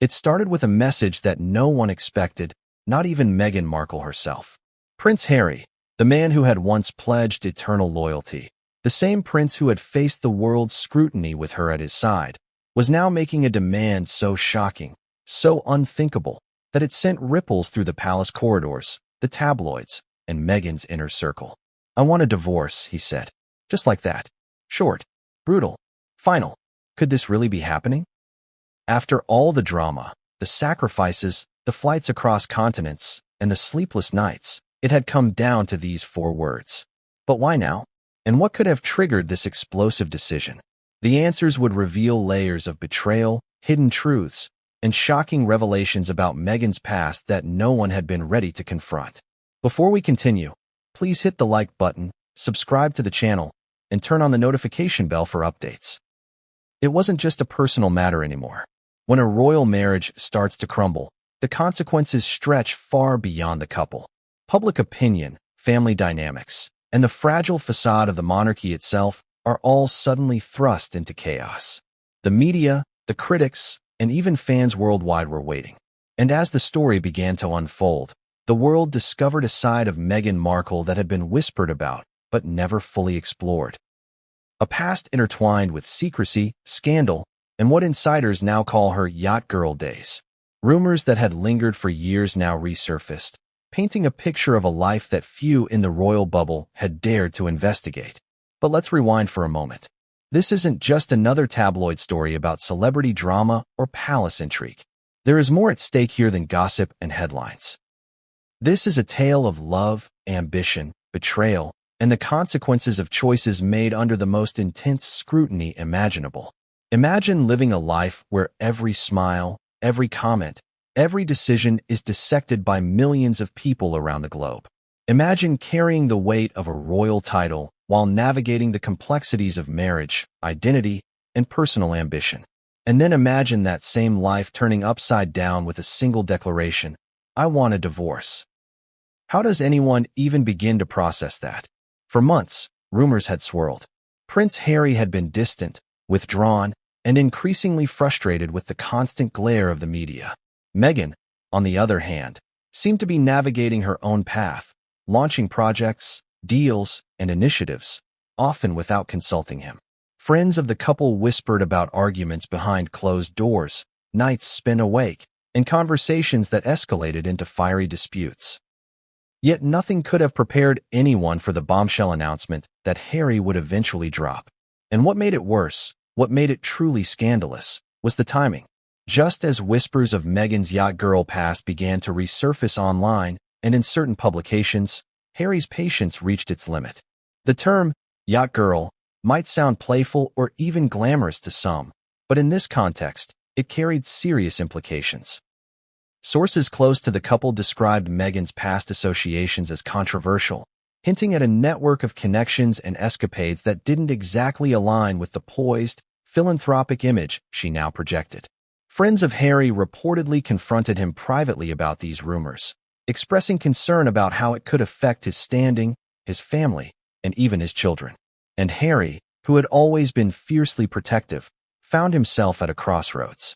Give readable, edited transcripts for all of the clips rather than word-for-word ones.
It started with a message that no one expected, not even Meghan Markle herself. Prince Harry, the man who had once pledged eternal loyalty, the same prince who had faced the world's scrutiny with her at his side, was now making a demand so shocking, so unthinkable, that it sent ripples through the palace corridors, the tabloids, and Meghan's inner circle. "I want a divorce," he said. Just like that. Short, brutal, final. Could this really be happening? After all the drama, the sacrifices, the flights across continents, and the sleepless nights, it had come down to these 4 words. But why now? And what could have triggered this explosive decision? The answers would reveal layers of betrayal, hidden truths, and shocking revelations about Meghan's past that no one had been ready to confront. Before we continue, please hit the like button, subscribe to the channel, and turn on the notification bell for updates. It wasn't just a personal matter anymore. When a royal marriage starts to crumble, the consequences stretch far beyond the couple. Public opinion, family dynamics, and the fragile facade of the monarchy itself are all suddenly thrust into chaos. The media, the critics, and even fans worldwide were waiting. And as the story began to unfold, the world discovered a side of Meghan Markle that had been whispered about, but never fully explored. A past intertwined with secrecy, scandal, and what insiders now call her yacht girl days. Rumors that had lingered for years now resurfaced, painting a picture of a life that few in the royal bubble had dared to investigate. But let's rewind for a moment. This isn't just another tabloid story about celebrity drama or palace intrigue. There is more at stake here than gossip and headlines. This is a tale of love, ambition, betrayal, and the consequences of choices made under the most intense scrutiny imaginable. Imagine living a life where every smile, every comment, every decision is dissected by millions of people around the globe. Imagine carrying the weight of a royal title while navigating the complexities of marriage, identity, and personal ambition. And then imagine that same life turning upside down with a single declaration, "I want a divorce." How does anyone even begin to process that? For months, rumors had swirled. Prince Harry had been distant, withdrawn, and increasingly frustrated with the constant glare of the media. Meghan, on the other hand, seemed to be navigating her own path, launching projects, deals, and initiatives, often without consulting him. Friends of the couple whispered about arguments behind closed doors, nights spent awake, and conversations that escalated into fiery disputes. Yet nothing could have prepared anyone for the bombshell announcement that Harry would eventually drop. And what made it worse, what made it truly scandalous, was the timing. Just as whispers of Meghan's yacht girl past began to resurface online and in certain publications, Harry's patience reached its limit. The term, yacht girl, might sound playful or even glamorous to some, but in this context, it carried serious implications. Sources close to the couple described Meghan's past associations as controversial, hinting at a network of connections and escapades that didn't exactly align with the poised, philanthropic image she now projected. Friends of Harry reportedly confronted him privately about these rumors, expressing concern about how it could affect his standing, his family, and even his children. And Harry, who had always been fiercely protective, found himself at a crossroads.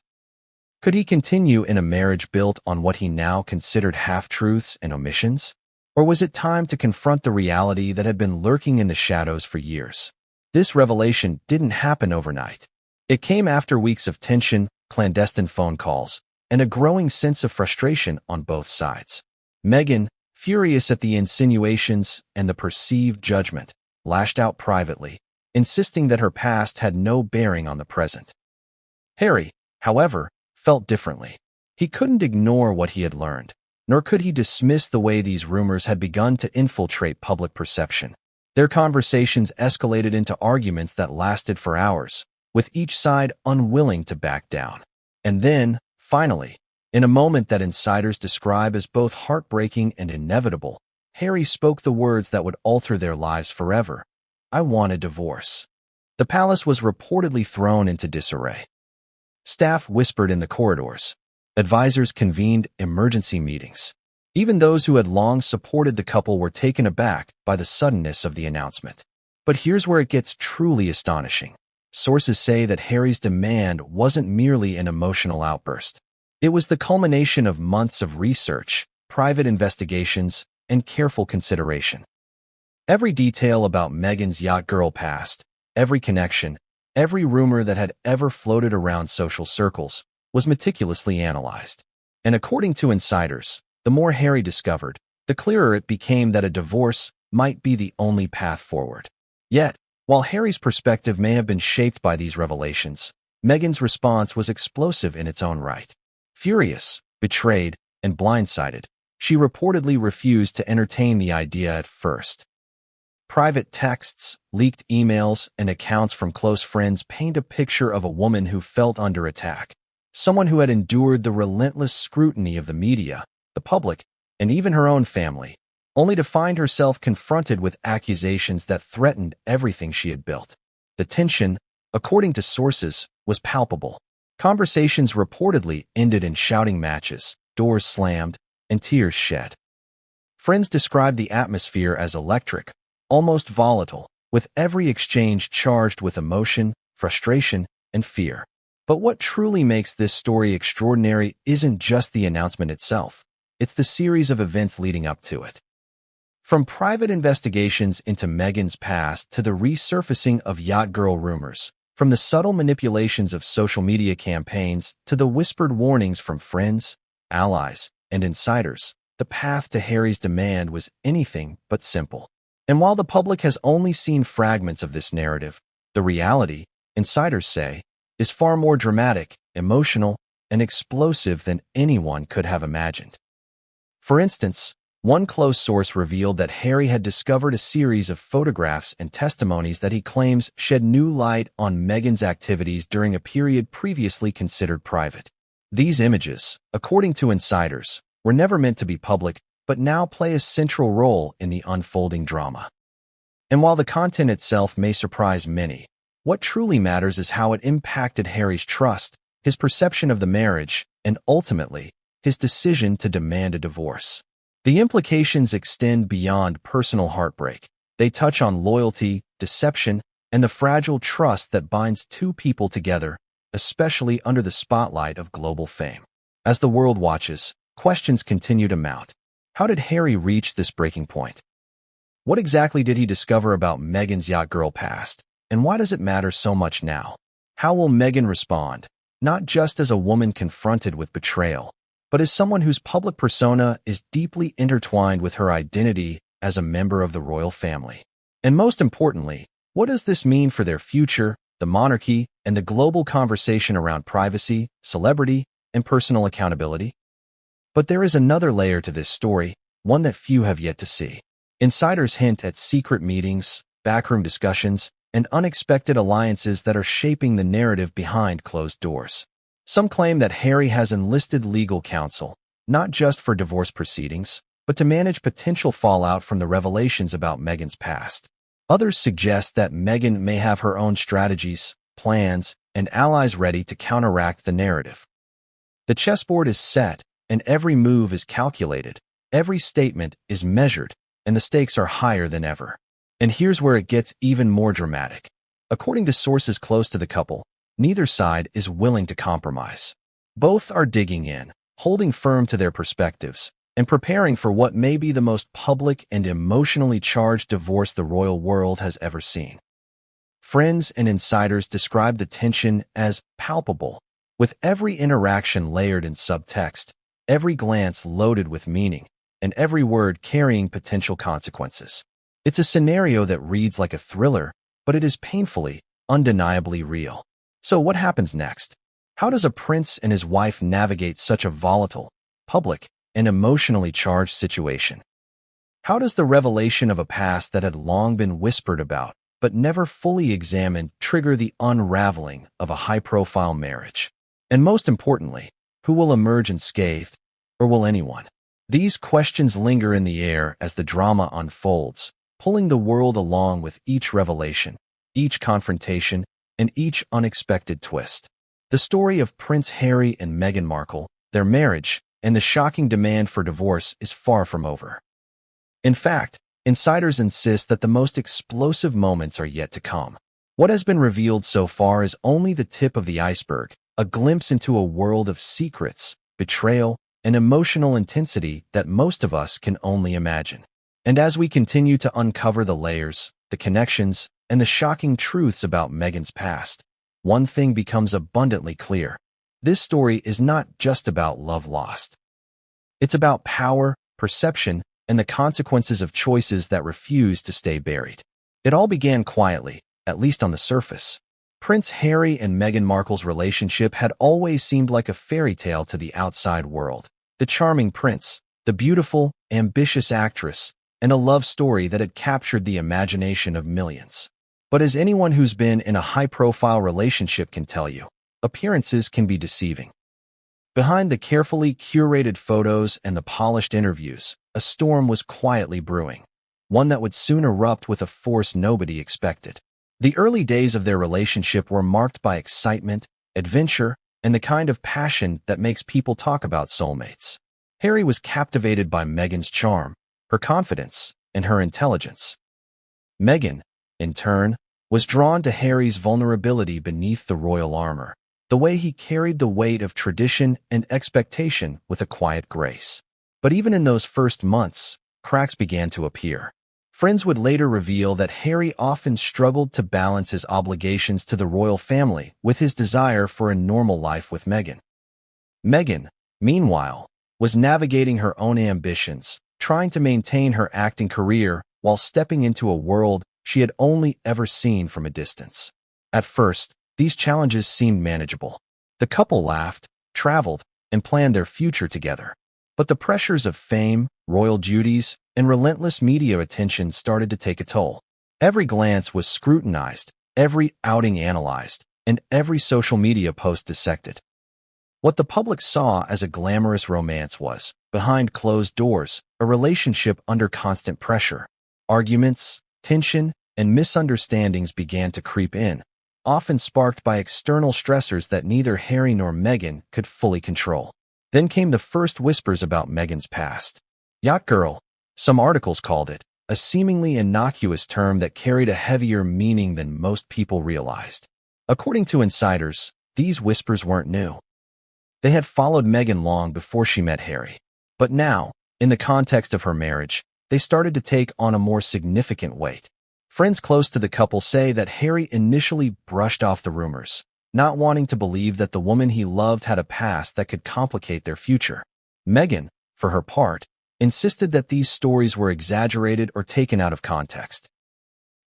Could he continue in a marriage built on what he now considered half-truths and omissions? Or was it time to confront the reality that had been lurking in the shadows for years? This revelation didn't happen overnight. It came after weeks of tension, clandestine phone calls, and a growing sense of frustration on both sides. Meghan, furious at the insinuations and the perceived judgment, lashed out privately, insisting that her past had no bearing on the present. Harry, however, felt differently. He couldn't ignore what he had learned, nor could he dismiss the way these rumors had begun to infiltrate public perception. Their conversations escalated into arguments that lasted for hours, with each side unwilling to back down. And then, finally, in a moment that insiders describe as both heartbreaking and inevitable, Harry spoke the words that would alter their lives forever. "I want a divorce." The palace was reportedly thrown into disarray. Staff whispered in the corridors. Advisors convened emergency meetings. Even those who had long supported the couple were taken aback by the suddenness of the announcement. But here's where it gets truly astonishing. Sources say that Harry's demand wasn't merely an emotional outburst. It was the culmination of months of research, private investigations, and careful consideration. Every detail about Meghan's yacht girl past, every connection, every rumor that had ever floated around social circles, was meticulously analyzed. And according to insiders, the more Harry discovered, the clearer it became that a divorce might be the only path forward. Yet, while Harry's perspective may have been shaped by these revelations, Meghan's response was explosive in its own right. Furious, betrayed, and blindsided, she reportedly refused to entertain the idea at first. Private texts, leaked emails, and accounts from close friends paint a picture of a woman who felt under attack, someone who had endured the relentless scrutiny of the media, the public, and even her own family, only to find herself confronted with accusations that threatened everything she had built. The tension, according to sources, was palpable. Conversations reportedly ended in shouting matches, doors slammed, and tears shed. Friends described the atmosphere as electric, almost volatile, with every exchange charged with emotion, frustration, and fear. But what truly makes this story extraordinary isn't just the announcement itself. It's the series of events leading up to it. From private investigations into Meghan's past to the resurfacing of yacht girl rumors, from the subtle manipulations of social media campaigns to the whispered warnings from friends, allies, and insiders, the path to Harry's demand was anything but simple. And while the public has only seen fragments of this narrative, the reality, insiders say, is far more dramatic, emotional, and explosive than anyone could have imagined. For instance, one close source revealed that Harry had discovered a series of photographs and testimonies that he claims shed new light on Meghan's activities during a period previously considered private. These images, according to insiders, were never meant to be public, but now play a central role in the unfolding drama. And while the content itself may surprise many, what truly matters is how it impacted Harry's trust, his perception of the marriage, and ultimately, his decision to demand a divorce. The implications extend beyond personal heartbreak. They touch on loyalty, deception, and the fragile trust that binds two people together, especially under the spotlight of global fame. As the world watches, questions continue to mount. How did Harry reach this breaking point? What exactly did he discover about Meghan's yacht girl past? And why does it matter so much now? How will Meghan respond, not just as a woman confronted with betrayal, but as someone whose public persona is deeply intertwined with her identity as a member of the royal family? And most importantly, what does this mean for their future, the monarchy, and the global conversation around privacy, celebrity, and personal accountability? But there is another layer to this story, one that few have yet to see. Insiders hint at secret meetings, backroom discussions, and unexpected alliances that are shaping the narrative behind closed doors. Some claim that Harry has enlisted legal counsel, not just for divorce proceedings, but to manage potential fallout from the revelations about Meghan's past. Others suggest that Meghan may have her own strategies, plans, and allies ready to counteract the narrative. The chessboard is set, and every move is calculated, every statement is measured, and the stakes are higher than ever. And here's where it gets even more dramatic. According to sources close to the couple, neither side is willing to compromise. Both are digging in, holding firm to their perspectives, and preparing for what may be the most public and emotionally charged divorce the royal world has ever seen. Friends and insiders describe the tension as palpable, with every interaction layered in subtext, every glance loaded with meaning, and every word carrying potential consequences. It's a scenario that reads like a thriller, but it is painfully, undeniably real. So what happens next? How does a prince and his wife navigate such a volatile, public, and emotionally charged situation? How does the revelation of a past that had long been whispered about, but never fully examined, trigger the unraveling of a high-profile marriage? And most importantly, who will emerge unscathed, or will anyone? These questions linger in the air as the drama unfolds, pulling the world along with each revelation, each confrontation, and each unexpected twist. The story of Prince Harry and Meghan Markle, their marriage, and the shocking demand for divorce is far from over. In fact, insiders insist that the most explosive moments are yet to come. What has been revealed so far is only the tip of the iceberg, a glimpse into a world of secrets, betrayal, and emotional intensity that most of us can only imagine. And as we continue to uncover the layers, the connections, and the shocking truths about Meghan's past, one thing becomes abundantly clear. This story is not just about love lost. It's about power, perception, and the consequences of choices that refuse to stay buried. It all began quietly, at least on the surface. Prince Harry and Meghan Markle's relationship had always seemed like a fairy tale to the outside world. The charming prince, the beautiful, ambitious actress, and a love story that had captured the imagination of millions. But as anyone who's been in a high-profile relationship can tell you, appearances can be deceiving. Behind the carefully curated photos and the polished interviews, a storm was quietly brewing, one that would soon erupt with a force nobody expected. The early days of their relationship were marked by excitement, adventure, and the kind of passion that makes people talk about soulmates. Harry was captivated by Meghan's charm, her confidence, and her intelligence. Meghan, in turn, was drawn to Harry's vulnerability beneath the royal armor, the way he carried the weight of tradition and expectation with a quiet grace. But even in those first months, cracks began to appear. Friends would later reveal that Harry often struggled to balance his obligations to the royal family with his desire for a normal life with Meghan. Meghan, meanwhile, was navigating her own ambitions, trying to maintain her acting career while stepping into a world she had only ever seen from a distance. At first, these challenges seemed manageable. The couple laughed, traveled, and planned their future together. But the pressures of fame, royal duties, and relentless media attention started to take a toll. Every glance was scrutinized, every outing analyzed, and every social media post dissected. What the public saw as a glamorous romance was, behind closed doors, a relationship under constant pressure. Arguments, tension, and misunderstandings began to creep in, often sparked by external stressors that neither Harry nor Meghan could fully control. Then came the first whispers about Meghan's past. Yacht girl, some articles called it, a seemingly innocuous term that carried a heavier meaning than most people realized. According to insiders, these whispers weren't new. They had followed Meghan long before she met Harry. But now, in the context of her marriage, they started to take on a more significant weight. Friends close to the couple say that Harry initially brushed off the rumors, not wanting to believe that the woman he loved had a past that could complicate their future. Meghan, for her part, insisted that these stories were exaggerated or taken out of context.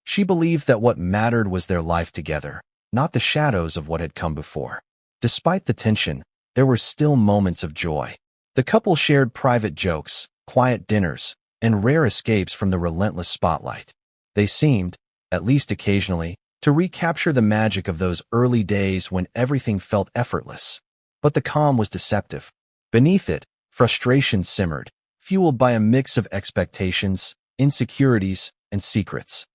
She believed that what mattered was their life together, not the shadows of what had come before. Despite the tension, there were still moments of joy. The couple shared private jokes, quiet dinners, and rare escapes from the relentless spotlight. They seemed, at least occasionally, to recapture the magic of those early days when everything felt effortless. But the calm was deceptive. Beneath it, frustration simmered, fueled by a mix of expectations, insecurities, and secrets.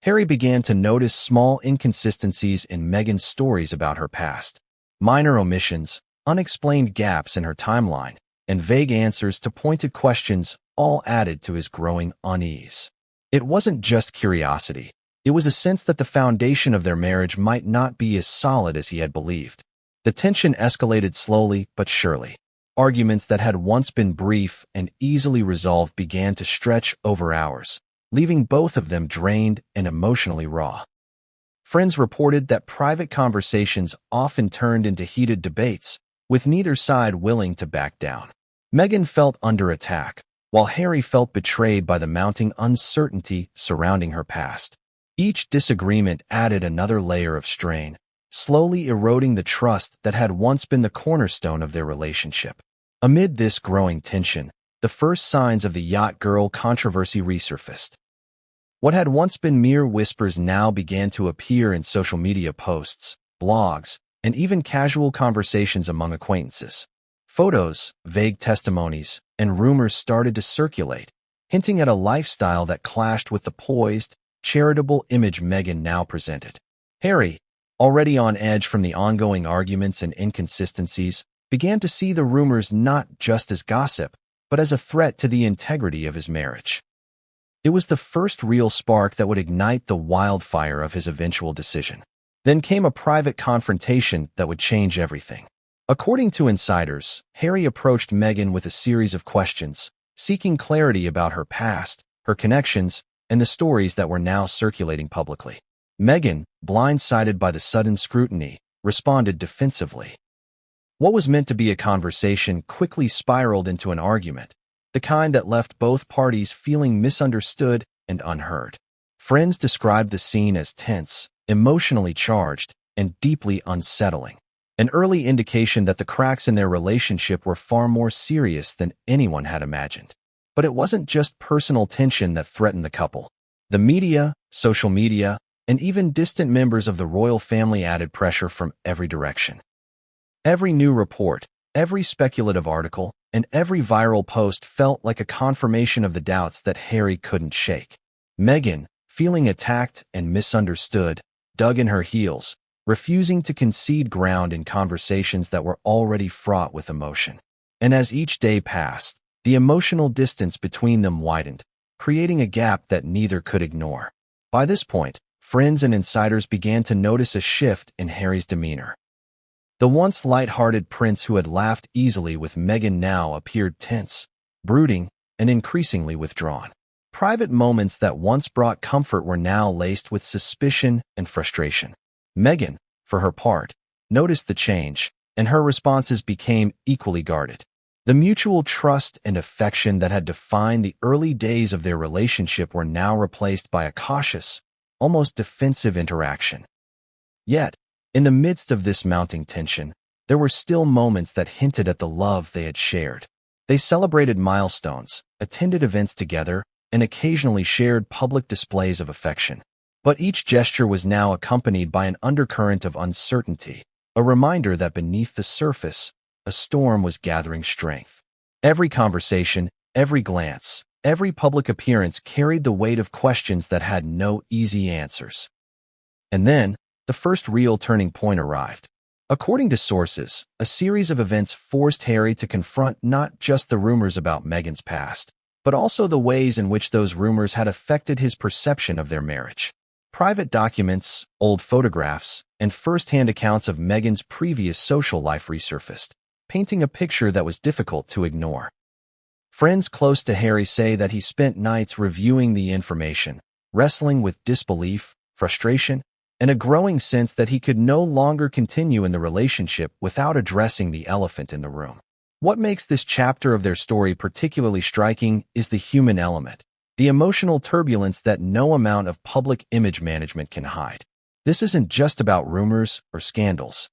Harry began to notice small inconsistencies in Meghan's stories about her past. Minor omissions, unexplained gaps in her timeline, and vague answers to pointed questions all added to his growing unease. It wasn't just curiosity. It was a sense that the foundation of their marriage might not be as solid as he had believed. The tension escalated slowly but surely. Arguments that had once been brief and easily resolved began to stretch over hours, leaving both of them drained and emotionally raw. Friends reported that private conversations often turned into heated debates, with neither side willing to back down. Meghan felt under attack, while Harry felt betrayed by the mounting uncertainty surrounding her past. Each disagreement added another layer of strain, slowly eroding the trust that had once been the cornerstone of their relationship. Amid this growing tension, the first signs of the yacht girl controversy resurfaced. What had once been mere whispers now began to appear in social media posts, blogs, and even casual conversations among acquaintances. Photos, vague testimonies, and rumors started to circulate, hinting at a lifestyle that clashed with the poised, charitable image Meghan now presented. Harry, already on edge from the ongoing arguments and inconsistencies, began to see the rumors not just as gossip, but as a threat to the integrity of his marriage. It was the first real spark that would ignite the wildfire of his eventual decision. Then came a private confrontation that would change everything. According to insiders, Harry approached Meghan with a series of questions, seeking clarity about her past, her connections, and the stories that were now circulating publicly. Meghan, blindsided by the sudden scrutiny, responded defensively. What was meant to be a conversation quickly spiraled into an argument, the kind that left both parties feeling misunderstood and unheard. Friends described the scene as tense, emotionally charged, and deeply unsettling, an early indication that the cracks in their relationship were far more serious than anyone had imagined. But it wasn't just personal tension that threatened the couple. The media, social media, and even distant members of the royal family added pressure from every direction. Every new report, every speculative article, and every viral post felt like a confirmation of the doubts that Harry couldn't shake. Meghan, feeling attacked and misunderstood, dug in her heels, refusing to concede ground in conversations that were already fraught with emotion. And as each day passed, the emotional distance between them widened, creating a gap that neither could ignore. By this point, friends and insiders began to notice a shift in Harry's demeanor. The once light-hearted prince who had laughed easily with Meghan now appeared tense, brooding, and increasingly withdrawn. Private moments that once brought comfort were now laced with suspicion and frustration. Meghan, for her part, noticed the change, and her responses became equally guarded. The mutual trust and affection that had defined the early days of their relationship were now replaced by a cautious, almost defensive interaction. Yet, in the midst of this mounting tension, there were still moments that hinted at the love they had shared. They celebrated milestones, attended events together, and occasionally shared public displays of affection. But each gesture was now accompanied by an undercurrent of uncertainty, a reminder that beneath the surface, a storm was gathering strength. Every conversation, every glance, every public appearance carried the weight of questions that had no easy answers. And then, the first real turning point arrived. According to sources, a series of events forced Harry to confront not just the rumors about Meghan's past, but also the ways in which those rumors had affected his perception of their marriage. Private documents, old photographs, and first-hand accounts of Meghan's previous social life resurfaced, painting a picture that was difficult to ignore. Friends close to Harry say that he spent nights reviewing the information, wrestling with disbelief, frustration, and a growing sense that he could no longer continue in the relationship without addressing the elephant in the room. What makes this chapter of their story particularly striking is the human element, the emotional turbulence that no amount of public image management can hide. This isn't just about rumors or scandals.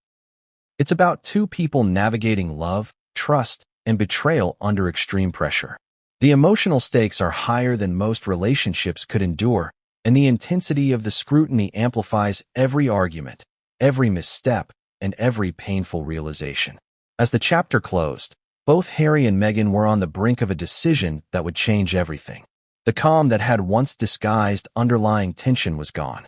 It's about two people navigating love, trust, and betrayal under extreme pressure. The emotional stakes are higher than most relationships could endure, and the intensity of the scrutiny amplifies every argument, every misstep, and every painful realization. As the chapter closed, both Harry and Meghan were on the brink of a decision that would change everything. The calm that had once disguised underlying tension was gone.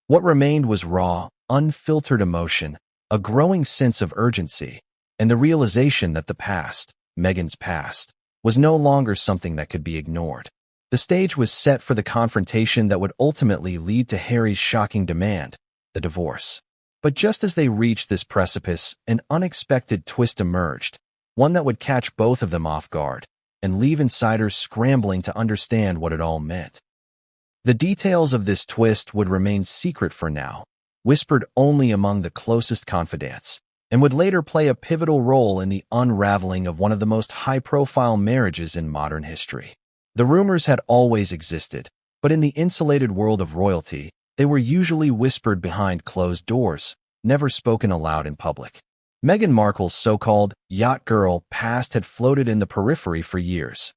What remained was raw, unfiltered emotion, a growing sense of urgency, and the realization that the past, Meghan's past, was no longer something that could be ignored. The stage was set for the confrontation that would ultimately lead to Harry's shocking demand, the divorce. But just as they reached this precipice, an unexpected twist emerged, one that would catch both of them off guard and leave insiders scrambling to understand what it all meant. The details of this twist would remain secret for now, whispered only among the closest confidants, and would later play a pivotal role in the unraveling of one of the most high-profile marriages in modern history. The rumors had always existed, but in the insulated world of royalty, they were usually whispered behind closed doors, never spoken aloud in public. Meghan Markle's so-called yacht girl past had floated in the periphery for years.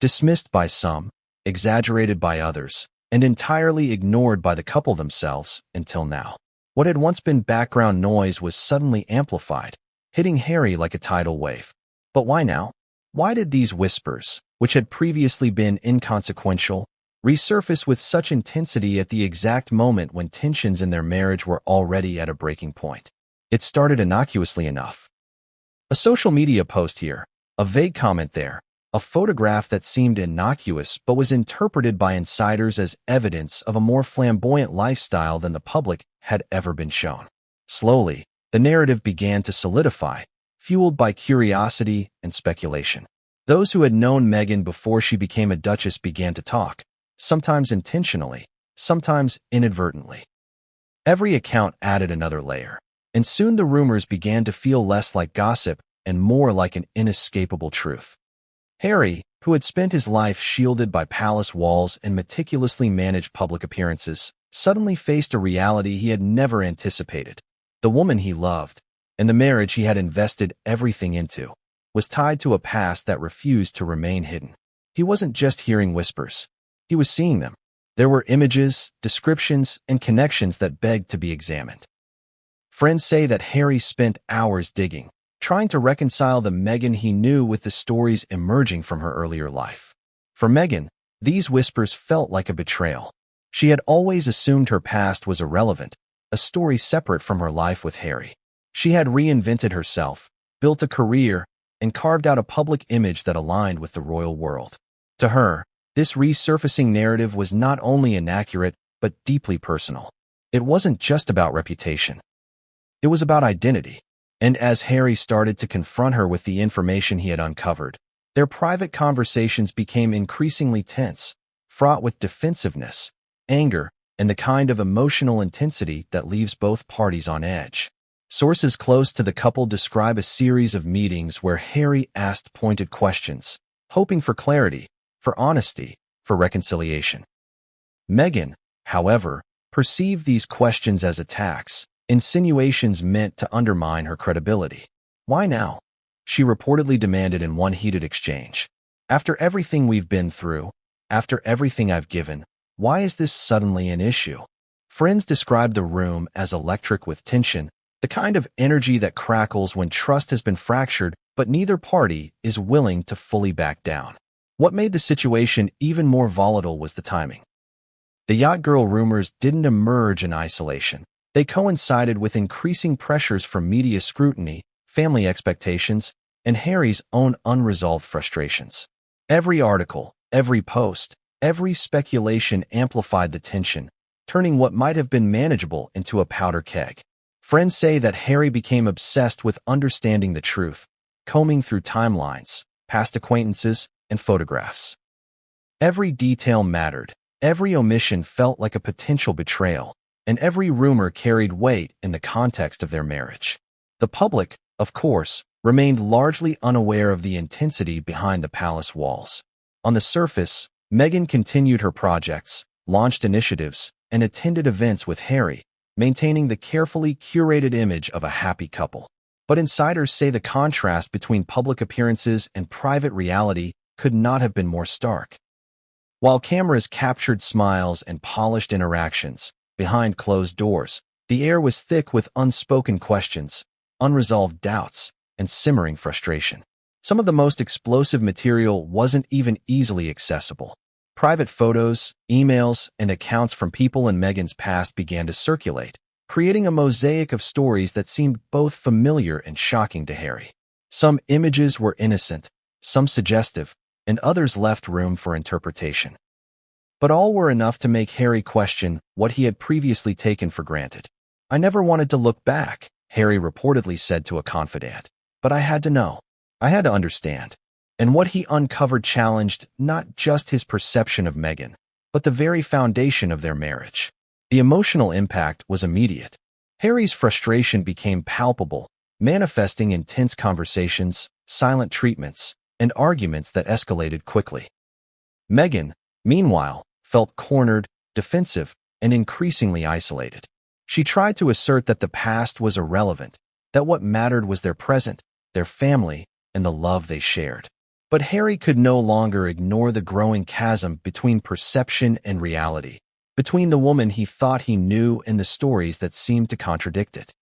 Dismissed by some, exaggerated by others, and entirely ignored by the couple themselves until now. What had once been background noise was suddenly amplified, hitting Harry like a tidal wave. But why now? Why did these whispers, which had previously been inconsequential, resurface with such intensity at the exact moment when tensions in their marriage were already at a breaking point? It started innocuously enough. A social media post here, a vague comment there, a photograph that seemed innocuous but was interpreted by insiders as evidence of a more flamboyant lifestyle than the public had ever been shown. Slowly, the narrative began to solidify, fueled by curiosity and speculation. Those who had known Meghan before she became a duchess began to talk, sometimes intentionally, sometimes inadvertently. Every account added another layer, and soon the rumors began to feel less like gossip and more like an inescapable truth. Harry, who had spent his life shielded by palace walls and meticulously managed public appearances, suddenly faced a reality he had never anticipated. The woman he loved, and the marriage he had invested everything into, was tied to a past that refused to remain hidden. He wasn't just hearing whispers. He was seeing them. There were images, descriptions, and connections that begged to be examined. Friends say that Harry spent hours digging, trying to reconcile the Meghan he knew with the stories emerging from her earlier life. For Meghan, these whispers felt like a betrayal. She had always assumed her past was irrelevant, a story separate from her life with Harry. She had reinvented herself, built a career, and carved out a public image that aligned with the royal world. To her, this resurfacing narrative was not only inaccurate, but deeply personal. It wasn't just about reputation. It was about identity. And as Harry started to confront her with the information he had uncovered, their private conversations became increasingly tense, fraught with defensiveness, anger, and the kind of emotional intensity that leaves both parties on edge. Sources close to the couple describe a series of meetings where Harry asked pointed questions, hoping for clarity, for honesty, for reconciliation. Meghan, however, perceived these questions as attacks, insinuations meant to undermine her credibility. "Why now?" she reportedly demanded in one heated exchange. "After everything we've been through, after everything I've given, why is this suddenly an issue?" Friends described the room as electric with tension, the kind of energy that crackles when trust has been fractured, but neither party is willing to fully back down. What made the situation even more volatile was the timing. The yacht girl rumors didn't emerge in isolation. They coincided with increasing pressures from media scrutiny, family expectations, and Harry's own unresolved frustrations. Every article, every post, every speculation amplified the tension, turning what might have been manageable into a powder keg. Friends say that Harry became obsessed with understanding the truth, combing through timelines, past acquaintances, and photographs. Every detail mattered, every omission felt like a potential betrayal, and every rumor carried weight in the context of their marriage. The public, of course, remained largely unaware of the intensity behind the palace walls. On the surface, Meghan continued her projects, launched initiatives, and attended events with Harry, maintaining the carefully curated image of a happy couple. But insiders say the contrast between public appearances and private reality could not have been more stark. While cameras captured smiles and polished interactions, behind closed doors, the air was thick with unspoken questions, unresolved doubts, and simmering frustration. Some of the most explosive material wasn't even easily accessible. Private photos, emails, and accounts from people in Meghan's past began to circulate, creating a mosaic of stories that seemed both familiar and shocking to Harry. Some images were innocent, some suggestive, and others left room for interpretation. But all were enough to make Harry question what he had previously taken for granted. "I never wanted to look back," Harry reportedly said to a confidant. "But I had to know. I had to understand." And what he uncovered challenged not just his perception of Meghan, but the very foundation of their marriage. The emotional impact was immediate. Harry's frustration became palpable, manifesting in tense conversations, silent treatments, and arguments that escalated quickly. Meghan, meanwhile, felt cornered, defensive, and increasingly isolated. She tried to assert that the past was irrelevant, that what mattered was their present, their family, and the love they shared. But Harry could no longer ignore the growing chasm between perception and reality, between the woman he thought he knew and the stories that seemed to contradict it.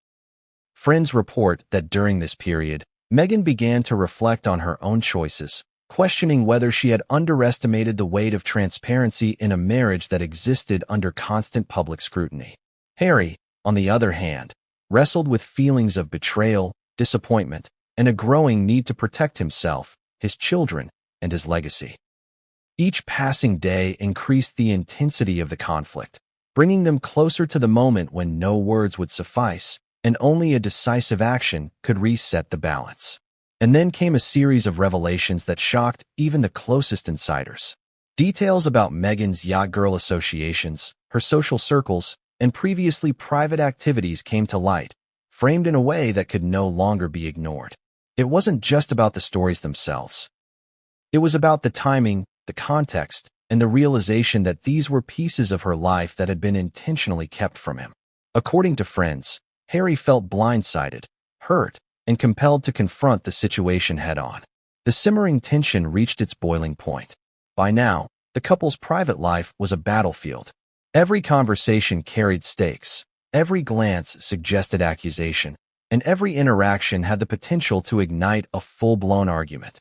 Friends report that during this period, Meghan began to reflect on her own choices, questioning whether she had underestimated the weight of transparency in a marriage that existed under constant public scrutiny. Harry, on the other hand, wrestled with feelings of betrayal, disappointment, and a growing need to protect himself, his children, and his legacy. Each passing day increased the intensity of the conflict, bringing them closer to the moment when no words would suffice, and only a decisive action could reset the balance. And then came a series of revelations that shocked even the closest insiders. Details about Meghan's yacht girl associations, her social circles, and previously private activities came to light, framed in a way that could no longer be ignored. It wasn't just about the stories themselves. It was about the timing, the context, and the realization that these were pieces of her life that had been intentionally kept from him. According to friends, Harry felt blindsided, hurt, and compelled to confront the situation head-on. The simmering tension reached its boiling point. By now, the couple's private life was a battlefield. Every conversation carried stakes, every glance suggested accusation, and every interaction had the potential to ignite a full-blown argument.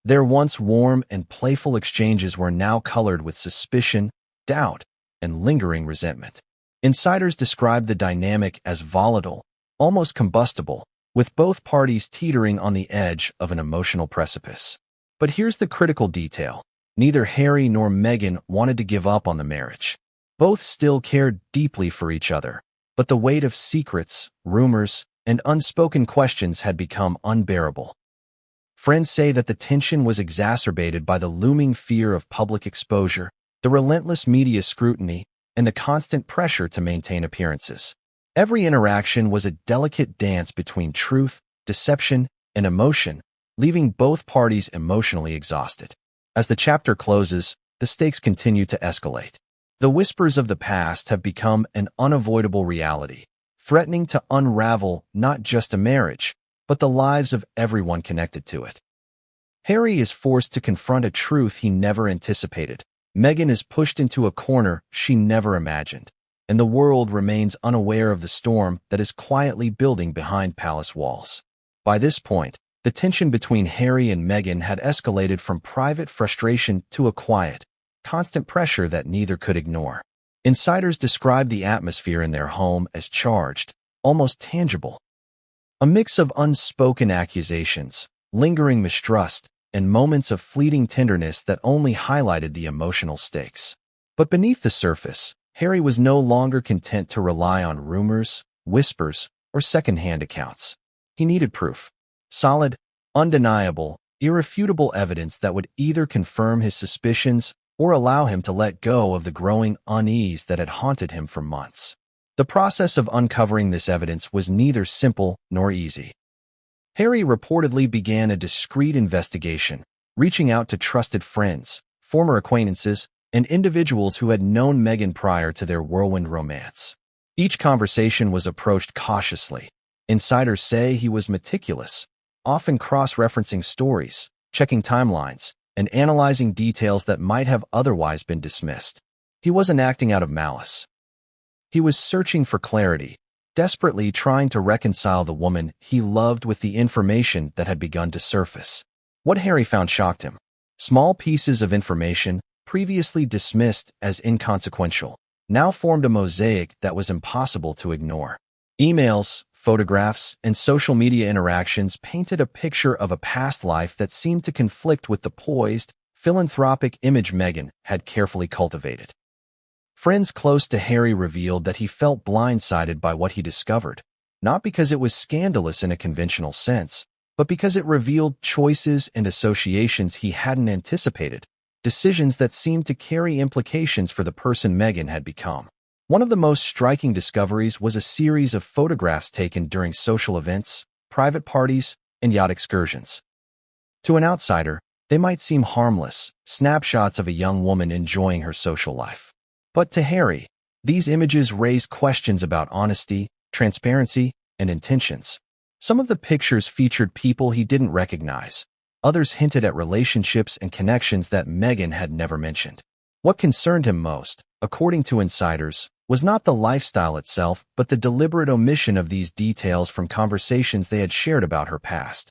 Their once warm and playful exchanges were now colored with suspicion, doubt, and lingering resentment. Insiders described the dynamic as volatile, almost combustible, with both parties teetering on the edge of an emotional precipice. But here's the critical detail. Neither Harry nor Meghan wanted to give up on the marriage. Both still cared deeply for each other, but the weight of secrets, rumors, and unspoken questions had become unbearable. Friends say that the tension was exacerbated by the looming fear of public exposure, the relentless media scrutiny, and the constant pressure to maintain appearances. Every interaction was a delicate dance between truth, deception, and emotion, leaving both parties emotionally exhausted. As the chapter closes, the stakes continue to escalate. The whispers of the past have become an unavoidable reality, threatening to unravel not just a marriage, but the lives of everyone connected to it. Harry is forced to confront a truth he never anticipated. Meghan is pushed into a corner she never imagined, and the world remains unaware of the storm that is quietly building behind palace walls. By this point, the tension between Harry and Meghan had escalated from private frustration to a quiet, constant pressure that neither could ignore. Insiders described the atmosphere in their home as charged, almost tangible. A mix of unspoken accusations, lingering mistrust, and moments of fleeting tenderness that only highlighted the emotional stakes. But beneath the surface, Harry was no longer content to rely on rumors, whispers, or second-hand accounts. He needed proof. Solid, undeniable, irrefutable evidence that would either confirm his suspicions or allow him to let go of the growing unease that had haunted him for months. The process of uncovering this evidence was neither simple nor easy. Harry reportedly began a discreet investigation, reaching out to trusted friends, former acquaintances, and individuals who had known Meghan prior to their whirlwind romance. Each conversation was approached cautiously. Insiders say he was meticulous, often cross-referencing stories, checking timelines, and analyzing details that might have otherwise been dismissed. He wasn't acting out of malice. He was searching for clarity, desperately trying to reconcile the woman he loved with the information that had begun to surface. What Harry found shocked him. Small pieces of information, previously dismissed as inconsequential, now formed a mosaic that was impossible to ignore. Emails, photographs, and social media interactions painted a picture of a past life that seemed to conflict with the poised, philanthropic image Meghan had carefully cultivated. Friends close to Harry revealed that he felt blindsided by what he discovered, not because it was scandalous in a conventional sense, but because it revealed choices and associations he hadn't anticipated, decisions that seemed to carry implications for the person Meghan had become. One of the most striking discoveries was a series of photographs taken during social events, private parties, and yacht excursions. To an outsider, they might seem harmless, snapshots of a young woman enjoying her social life. But to Harry, these images raised questions about honesty, transparency, and intentions. Some of the pictures featured people he didn't recognize. Others hinted at relationships and connections that Meghan had never mentioned. What concerned him most, according to insiders, was not the lifestyle itself, but the deliberate omission of these details from conversations they had shared about her past.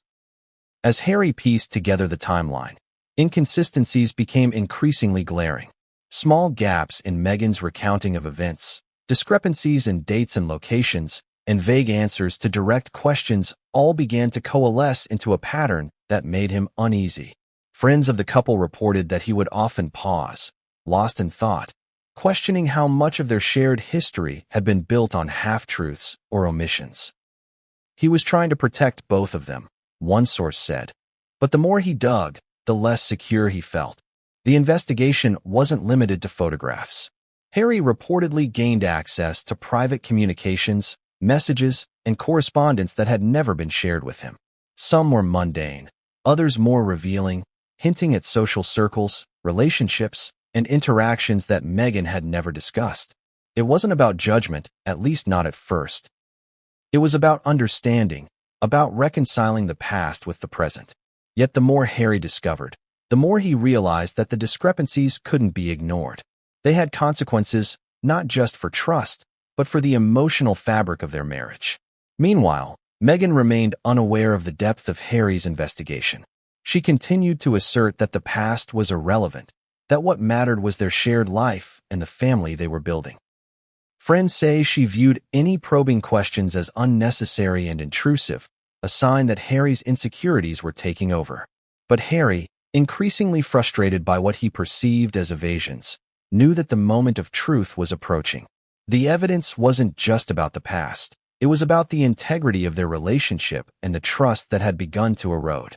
As Harry pieced together the timeline, inconsistencies became increasingly glaring. Small gaps in Meghan's recounting of events, discrepancies in dates and locations, and vague answers to direct questions all began to coalesce into a pattern that made him uneasy. Friends of the couple reported that he would often pause, lost in thought, questioning how much of their shared history had been built on half-truths or omissions. He was trying to protect both of them, one source said. But the more he dug, the less secure he felt. The investigation wasn't limited to photographs. Harry reportedly gained access to private communications, messages, and correspondence that had never been shared with him. Some were mundane, others more revealing, hinting at social circles, relationships, and interactions that Meghan had never discussed. It wasn't about judgment, at least not at first. It was about understanding, about reconciling the past with the present. Yet the more Harry discovered, the more he realized that the discrepancies couldn't be ignored. They had consequences, not just for trust, but for the emotional fabric of their marriage. Meanwhile, Meghan remained unaware of the depth of Harry's investigation. She continued to assert that the past was irrelevant, that what mattered was their shared life and the family they were building. Friends say she viewed any probing questions as unnecessary and intrusive, a sign that Harry's insecurities were taking over. But Harry, increasingly frustrated by what he perceived as evasions, knew that the moment of truth was approaching. The evidence wasn't just about the past. It was about the integrity of their relationship and the trust that had begun to erode.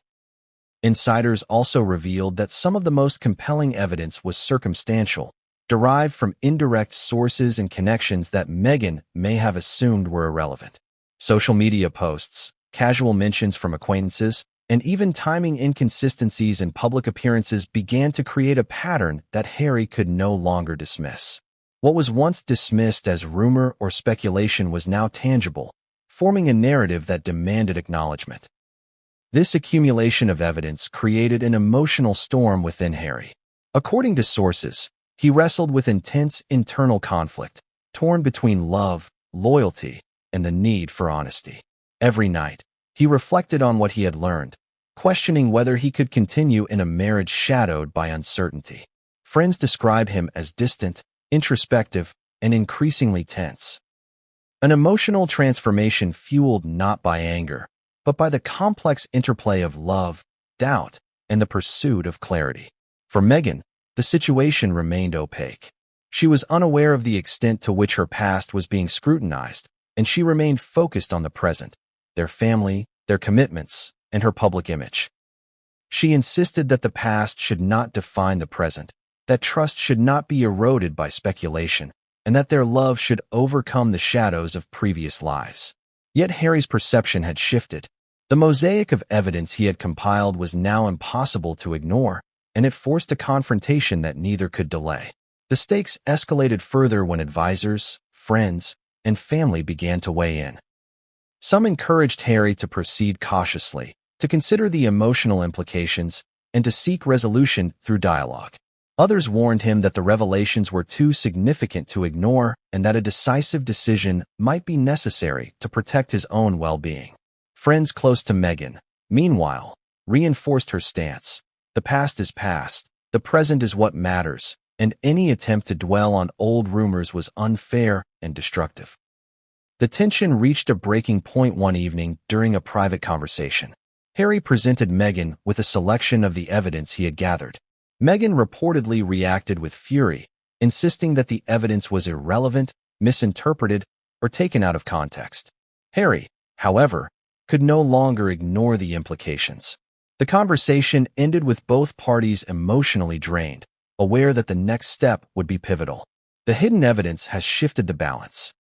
Insiders also revealed that some of the most compelling evidence was circumstantial, derived from indirect sources and connections that Meghan may have assumed were irrelevant. Social media posts, casual mentions from acquaintances, and even timing inconsistencies in public appearances began to create a pattern that Harry could no longer dismiss. What was once dismissed as rumor or speculation was now tangible, forming a narrative that demanded acknowledgement. This accumulation of evidence created an emotional storm within Harry. According to sources, he wrestled with intense internal conflict, torn between love, loyalty, and the need for honesty. Every night, he reflected on what he had learned, questioning whether he could continue in a marriage shadowed by uncertainty. Friends describe him as distant, introspective, and increasingly tense. An emotional transformation fueled not by anger, but by the complex interplay of love, doubt, and the pursuit of clarity. For Meghan, the situation remained opaque. She was unaware of the extent to which her past was being scrutinized, and she remained focused on the present, their family, their commitments, and her public image. She insisted that the past should not define the present, that trust should not be eroded by speculation, and that their love should overcome the shadows of previous lives. Yet Harry's perception had shifted. The mosaic of evidence he had compiled was now impossible to ignore, and it forced a confrontation that neither could delay. The stakes escalated further when advisors, friends, and family began to weigh in. Some encouraged Harry to proceed cautiously, to consider the emotional implications, and to seek resolution through dialogue. Others warned him that the revelations were too significant to ignore and that a decisive decision might be necessary to protect his own well-being. Friends close to Meghan, meanwhile, reinforced her stance. The past is past, the present is what matters, and any attempt to dwell on old rumors was unfair and destructive. The tension reached a breaking point one evening during a private conversation. Harry presented Meghan with a selection of the evidence he had gathered. Meghan reportedly reacted with fury, insisting that the evidence was irrelevant, misinterpreted, or taken out of context. Harry, however, could no longer ignore the implications. The conversation ended with both parties emotionally drained, aware that the next step would be pivotal. The hidden evidence has shifted the balance.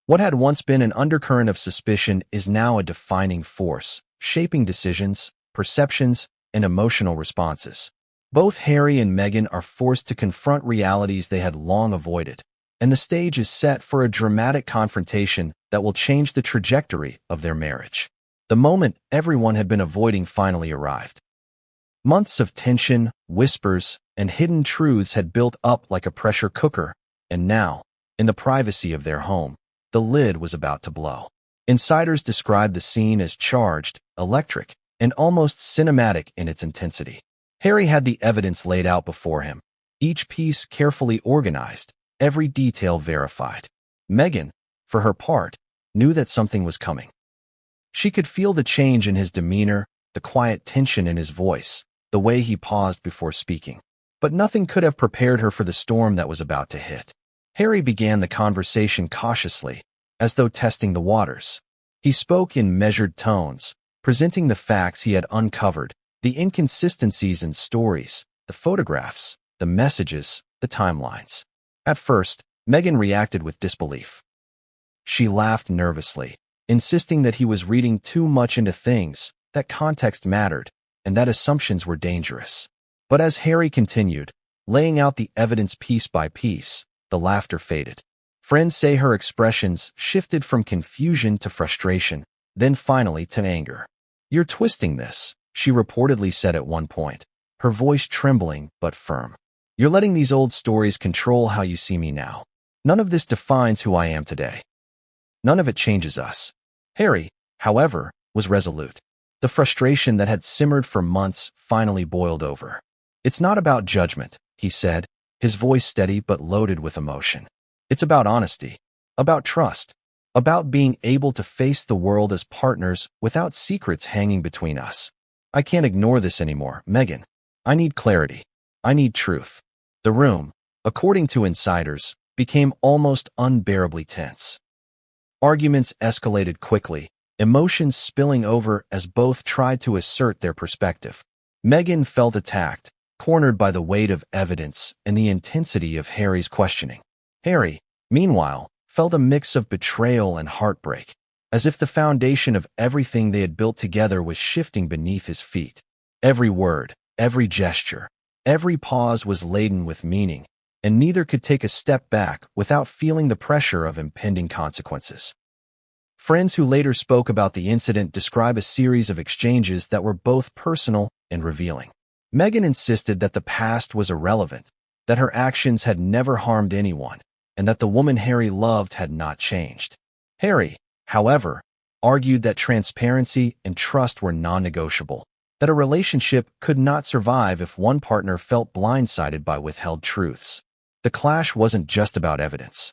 What had once been an undercurrent of suspicion is now a defining force, shaping decisions, perceptions, and emotional responses. Both Harry and Meghan are forced to confront realities they had long avoided, and the stage is set for a dramatic confrontation that will change the trajectory of their marriage. The moment everyone had been avoiding finally arrived. Months of tension, whispers, and hidden truths had built up like a pressure cooker, and now, in the privacy of their home, the lid was about to blow. Insiders described the scene as charged, electric, and almost cinematic in its intensity. Harry had the evidence laid out before him, each piece carefully organized, every detail verified. Meghan, for her part, knew that something was coming. She could feel the change in his demeanor, the quiet tension in his voice, the way he paused before speaking. But nothing could have prepared her for the storm that was about to hit. Harry began the conversation cautiously, as though testing the waters. He spoke in measured tones, presenting the facts he had uncovered, the inconsistencies in stories, the photographs, the messages, the timelines. At first, Meghan reacted with disbelief. She laughed nervously, insisting that he was reading too much into things, that context mattered, and that assumptions were dangerous. But as Harry continued, laying out the evidence piece by piece, the laughter faded. Friends say her expressions shifted from confusion to frustration, then finally to anger. "You're twisting this," she reportedly said at one point, her voice trembling but firm. "You're letting these old stories control how you see me now. None of this defines who I am today. None of it changes us." Harry, however, was resolute. The frustration that had simmered for months finally boiled over. "It's not about judgment," he said, his voice steady but loaded with emotion. "It's about honesty, about trust, about being able to face the world as partners without secrets hanging between us. I can't ignore this anymore, Meghan. I need clarity. I need truth." The room, according to insiders, became almost unbearably tense. Arguments escalated quickly, emotions spilling over as both tried to assert their perspective. Meghan felt attacked, cornered by the weight of evidence and the intensity of Harry's questioning. Harry, meanwhile, felt a mix of betrayal and heartbreak, as if the foundation of everything they had built together was shifting beneath his feet. Every word, every gesture, every pause was laden with meaning, and neither could take a step back without feeling the pressure of impending consequences. Friends who later spoke about the incident describe a series of exchanges that were both personal and revealing. Meghan insisted that the past was irrelevant, that her actions had never harmed anyone, and that the woman Harry loved had not changed. Harry, however, argued that transparency and trust were non-negotiable, that a relationship could not survive if one partner felt blindsided by withheld truths. The clash wasn't just about evidence.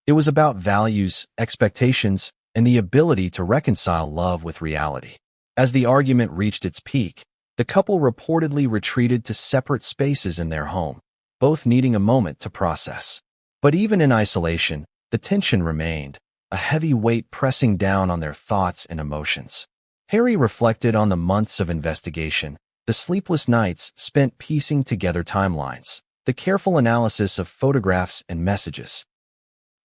It was about values, expectations, and the ability to reconcile love with reality. As the argument reached its peak, the couple reportedly retreated to separate spaces in their home, both needing a moment to process. But even in isolation, the tension remained, a heavy weight pressing down on their thoughts and emotions. Harry reflected on the months of investigation, the sleepless nights spent piecing together timelines, the careful analysis of photographs and messages.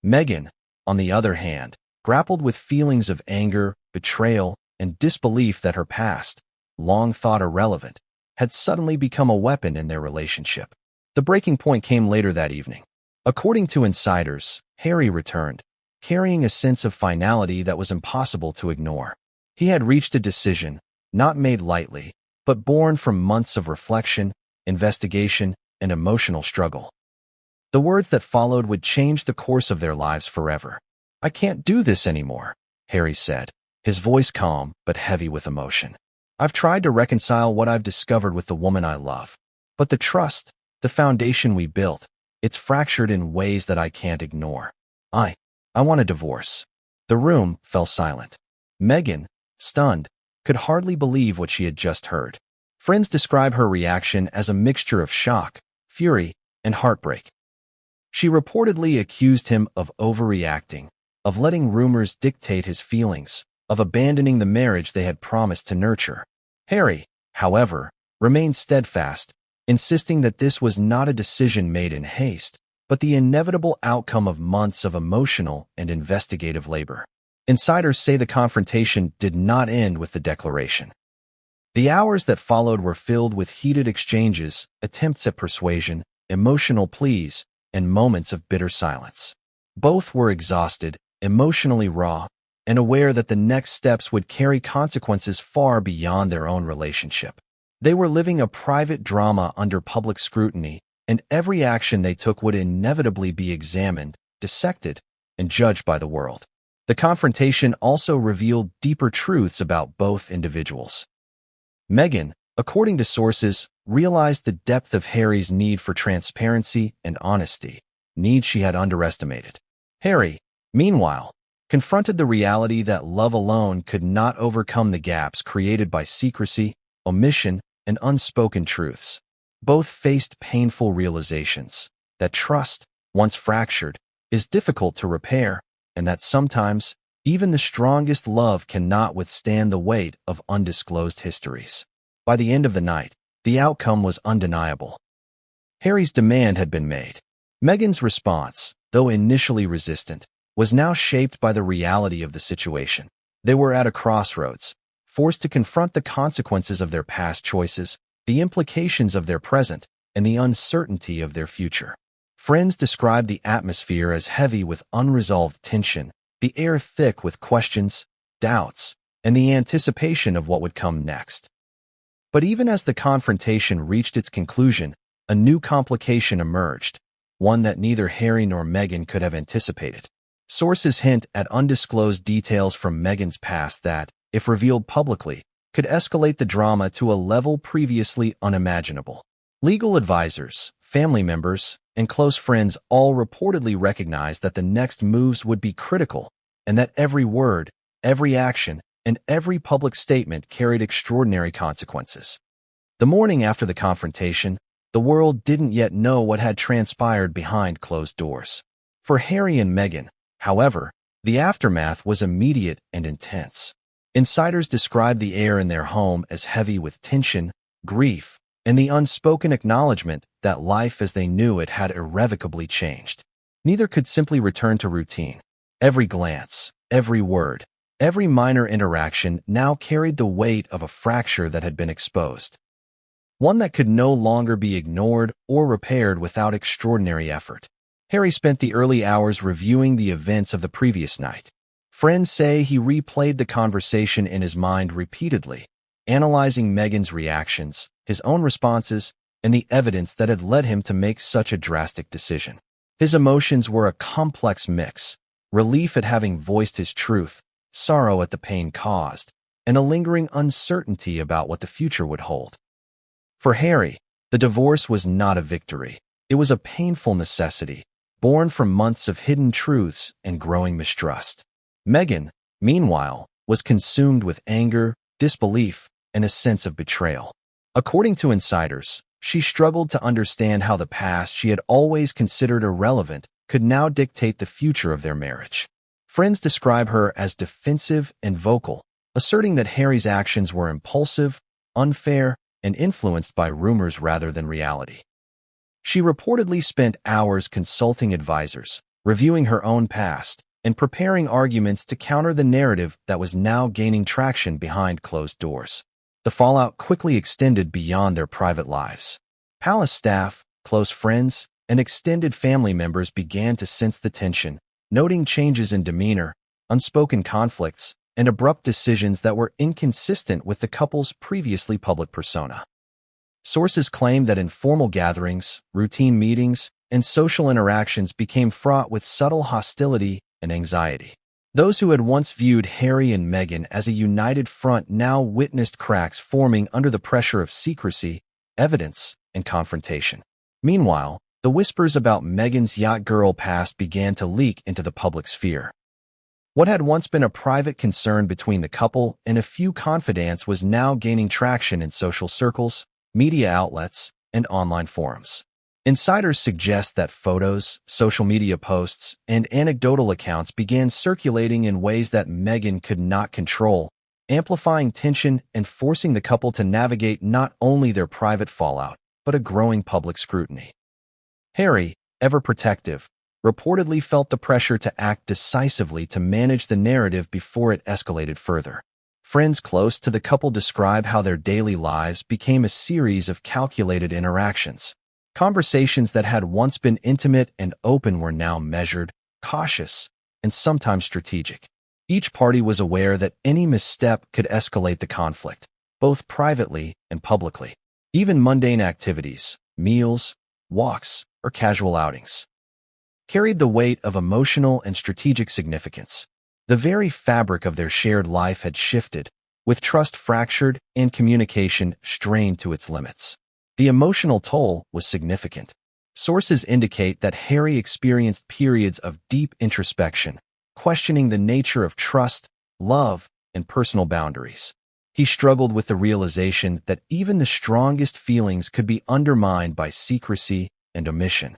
Meghan, on the other hand, grappled with feelings of anger, betrayal, and disbelief that her past, long thought irrelevant, had suddenly become a weapon in their relationship. The breaking point came later that evening. According to insiders, Harry returned, carrying a sense of finality that was impossible to ignore. He had reached a decision, not made lightly, but born from months of reflection, investigation, and emotional struggle. The words that followed would change the course of their lives forever. "I can't do this anymore," Harry said, his voice calm but heavy with emotion. "I've tried to reconcile what I've discovered with the woman I love. But the trust, the foundation we built, it's fractured in ways that I can't ignore. I want a divorce." The room fell silent. Meghan, stunned, could hardly believe what she had just heard. Friends describe her reaction as a mixture of shock, fury, and heartbreak. She reportedly accused him of overreacting, of letting rumors dictate his feelings, of abandoning the marriage they had promised to nurture. Harry, however, remained steadfast, insisting that this was not a decision made in haste, but the inevitable outcome of months of emotional and investigative labor. Insiders say the confrontation did not end with the declaration. The hours that followed were filled with heated exchanges, attempts at persuasion, emotional pleas, and moments of bitter silence. Both were exhausted, emotionally raw, and aware that the next steps would carry consequences far beyond their own relationship. They were living a private drama under public scrutiny, and every action they took would inevitably be examined, dissected, and judged by the world. The confrontation also revealed deeper truths about both individuals. Meghan, according to sources, realized the depth of Harry's need for transparency and honesty, needs she had underestimated. Harry, meanwhile, confronted the reality that love alone could not overcome the gaps created by secrecy, omission, and unspoken truths. Both faced painful realizations that trust, once fractured, is difficult to repair, and that sometimes even the strongest love cannot withstand the weight of undisclosed histories. By the end of the night, the outcome was undeniable. Harry's demand had been made. Meghan's response, though initially resistant, was now shaped by the reality of the situation. They were at a crossroads, forced to confront the consequences of their past choices, the implications of their present, and the uncertainty of their future. Friends described the atmosphere as heavy with unresolved tension, the air thick with questions, doubts, and the anticipation of what would come next. But even as the confrontation reached its conclusion, a new complication emerged, one that neither Harry nor Meghan could have anticipated. Sources hint at undisclosed details from Meghan's past that, if revealed publicly, could escalate the drama to a level previously unimaginable. Legal advisors, family members, and close friends all reportedly recognized that the next moves would be critical, and that every word, every action, and every public statement carried extraordinary consequences. The morning after the confrontation, the world didn't yet know what had transpired behind closed doors. For Harry and Meghan, however, the aftermath was immediate and intense. Insiders described the air in their home as heavy with tension, grief, and the unspoken acknowledgement that life as they knew it had irrevocably changed. Neither could simply return to routine. Every glance, every word, every minor interaction now carried the weight of a fracture that had been exposed. One that could no longer be ignored or repaired without extraordinary effort. Harry spent the early hours reviewing the events of the previous night. Friends say he replayed the conversation in his mind repeatedly, analyzing Meghan's reactions, his own responses, and the evidence that had led him to make such a drastic decision. His emotions were a complex mix: relief at having voiced his truth, sorrow at the pain caused, and a lingering uncertainty about what the future would hold. For Harry, the divorce was not a victory. It was a painful necessity, born from months of hidden truths and growing mistrust. Meghan, meanwhile, was consumed with anger, disbelief, and a sense of betrayal. According to insiders, she struggled to understand how the past she had always considered irrelevant could now dictate the future of their marriage. Friends describe her as defensive and vocal, asserting that Harry's actions were impulsive, unfair, and influenced by rumors rather than reality. She reportedly spent hours consulting advisors, reviewing her own past, and preparing arguments to counter the narrative that was now gaining traction behind closed doors. The fallout quickly extended beyond their private lives. Palace staff, close friends, and extended family members began to sense the tension, noting changes in demeanor, unspoken conflicts, and abrupt decisions that were inconsistent with the couple's previously public persona. Sources claim that informal gatherings, routine meetings, and social interactions became fraught with subtle hostility and anxiety. Those who had once viewed Harry and Meghan as a united front now witnessed cracks forming under the pressure of secrecy, evidence, and confrontation. Meanwhile, the whispers about Meghan's yacht girl past began to leak into the public sphere. What had once been a private concern between the couple and a few confidants was now gaining traction in social circles, media outlets, and online forums. Insiders suggest that photos, social media posts, and anecdotal accounts began circulating in ways that Meghan could not control, amplifying tension and forcing the couple to navigate not only their private fallout, but a growing public scrutiny. Harry, ever protective, reportedly felt the pressure to act decisively to manage the narrative before it escalated further. Friends close to the couple describe how their daily lives became a series of calculated interactions. Conversations that had once been intimate and open were now measured, cautious, and sometimes strategic. Each party was aware that any misstep could escalate the conflict, both privately and publicly. Even mundane activities, meals, walks, or casual outings, carried the weight of emotional and strategic significance. The very fabric of their shared life had shifted, with trust fractured and communication strained to its limits. The emotional toll was significant. Sources indicate that Harry experienced periods of deep introspection, questioning the nature of trust, love, and personal boundaries. He struggled with the realization that even the strongest feelings could be undermined by secrecy and omission.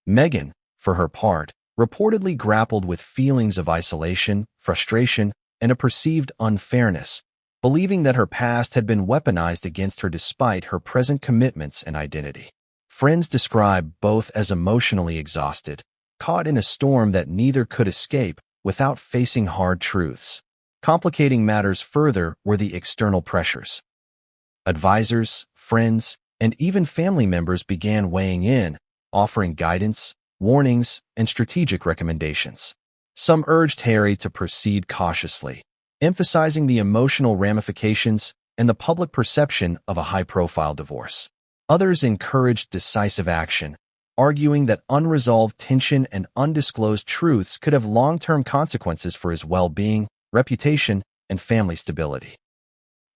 Meghan, for her part, reportedly grappled with feelings of isolation, frustration, and a perceived unfairness, believing that her past had been weaponized against her despite her present commitments and identity. Friends describe both as emotionally exhausted, caught in a storm that neither could escape without facing hard truths. Complicating matters further were the external pressures. Advisors, friends, and even family members began weighing in, offering guidance, warnings, and strategic recommendations. Some urged Harry to proceed cautiously, emphasizing the emotional ramifications and the public perception of a high-profile divorce. Others encouraged decisive action, arguing that unresolved tension and undisclosed truths could have long-term consequences for his well-being, reputation, and family stability.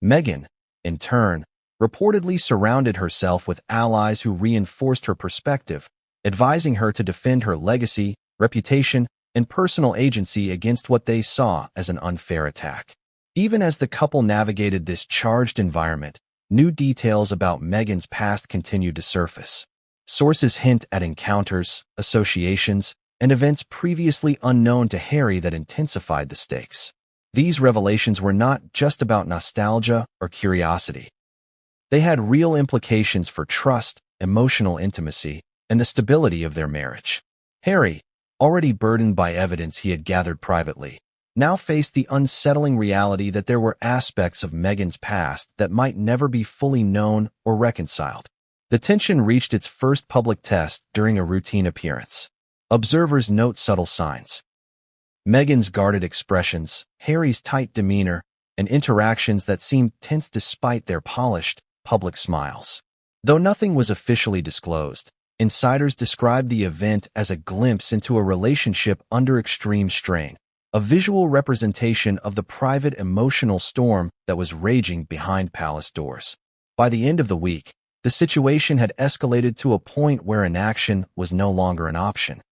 Meghan, in turn, reportedly surrounded herself with allies who reinforced her perspective, advising her to defend her legacy, reputation, and personal agency against what they saw as an unfair attack. Even as the couple navigated this charged environment, new details about Meghan's past continued to surface. Sources hint at encounters, associations, and events previously unknown to Harry that intensified the stakes. These revelations were not just about nostalgia or curiosity. They had real implications for trust, emotional intimacy, and the stability of their marriage. Harry, already burdened by evidence he had gathered privately, now faced the unsettling reality that there were aspects of Meghan's past that might never be fully known or reconciled. The tension reached its first public test during a routine appearance. Observers note subtle signs. Meghan's guarded expressions, Harry's tight demeanor, and interactions that seemed tense despite their polished, public smiles. Though nothing was officially disclosed, insiders described the event as a glimpse into a relationship under extreme strain, a visual representation of the private emotional storm that was raging behind palace doors. By the end of the week, the situation had escalated to a point where inaction was no longer an option.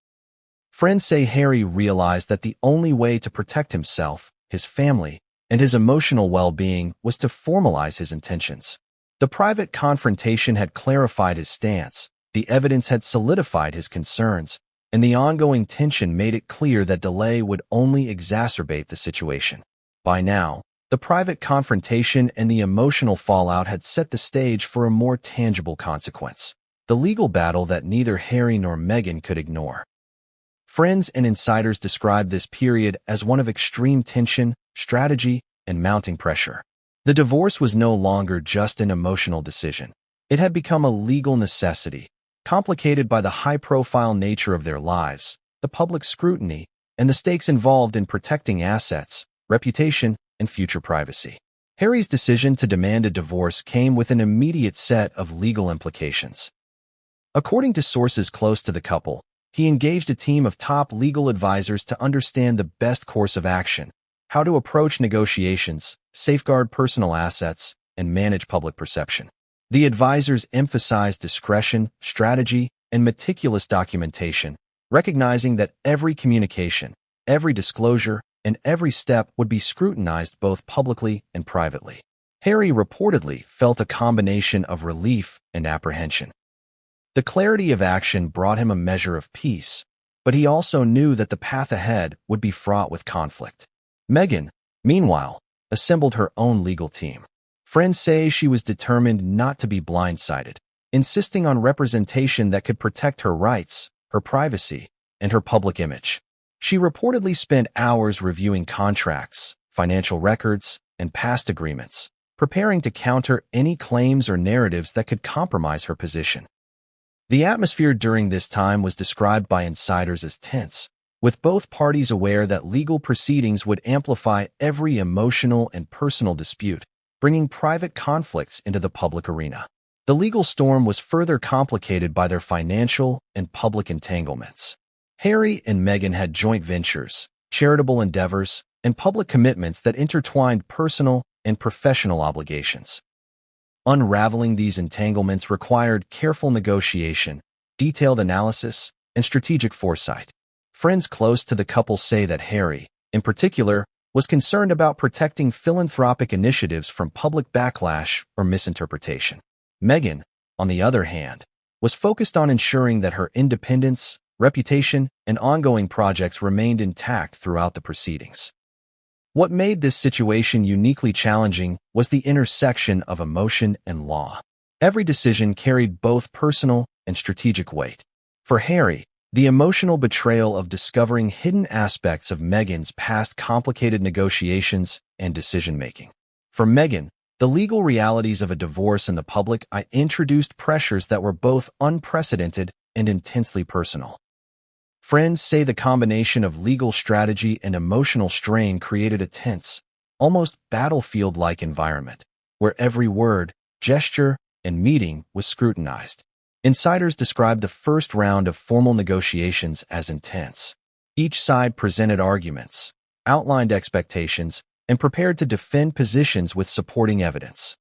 Friends say Harry realized that the only way to protect himself, his family, and his emotional well-being was to formalize his intentions. The private confrontation had clarified his stance, the evidence had solidified his concerns, and the ongoing tension made it clear that delay would only exacerbate the situation. By now, the private confrontation and the emotional fallout had set the stage for a more tangible consequence, the legal battle that neither Harry nor Meghan could ignore. Friends and insiders described this period as one of extreme tension, strategy, and mounting pressure. The divorce was no longer just an emotional decision. It had become a legal necessity, complicated by the high-profile nature of their lives, the public scrutiny, and the stakes involved in protecting assets, reputation, and future privacy. Harry's decision to demand a divorce came with an immediate set of legal implications. According to sources close to the couple, he engaged a team of top legal advisors to understand the best course of action, how to approach negotiations, safeguard personal assets, and manage public perception. The advisors emphasized discretion, strategy, and meticulous documentation, recognizing that every communication, every disclosure, and every step would be scrutinized both publicly and privately. Harry reportedly felt a combination of relief and apprehension. The clarity of action brought him a measure of peace, but he also knew that the path ahead would be fraught with conflict. Meghan, meanwhile, assembled her own legal team. Friends say she was determined not to be blindsided, insisting on representation that could protect her rights, her privacy, and her public image. She reportedly spent hours reviewing contracts, financial records, and past agreements, preparing to counter any claims or narratives that could compromise her position. The atmosphere during this time was described by insiders as tense, with both parties aware that legal proceedings would amplify every emotional and personal dispute, bringing private conflicts into the public arena. The legal storm was further complicated by their financial and public entanglements. Harry and Meghan had joint ventures, charitable endeavors, and public commitments that intertwined personal and professional obligations. Unraveling these entanglements required careful negotiation, detailed analysis, and strategic foresight. Friends close to the couple say that Harry, in particular, was concerned about protecting philanthropic initiatives from public backlash or misinterpretation. Meghan, on the other hand, was focused on ensuring that her independence, reputation, and ongoing projects remained intact throughout the proceedings. What made this situation uniquely challenging was the intersection of emotion and law. Every decision carried both personal and strategic weight. For Harry, the emotional betrayal of discovering hidden aspects of Meghan's past complicated negotiations and decision-making. For Meghan, the legal realities of a divorce in the public eye introduced pressures that were both unprecedented and intensely personal. Friends say the combination of legal strategy and emotional strain created a tense, almost battlefield-like environment, where every word, gesture, and meeting was scrutinized. Insiders described the first round of formal negotiations as intense. Each side presented arguments, outlined expectations, and prepared to defend positions with supporting evidence.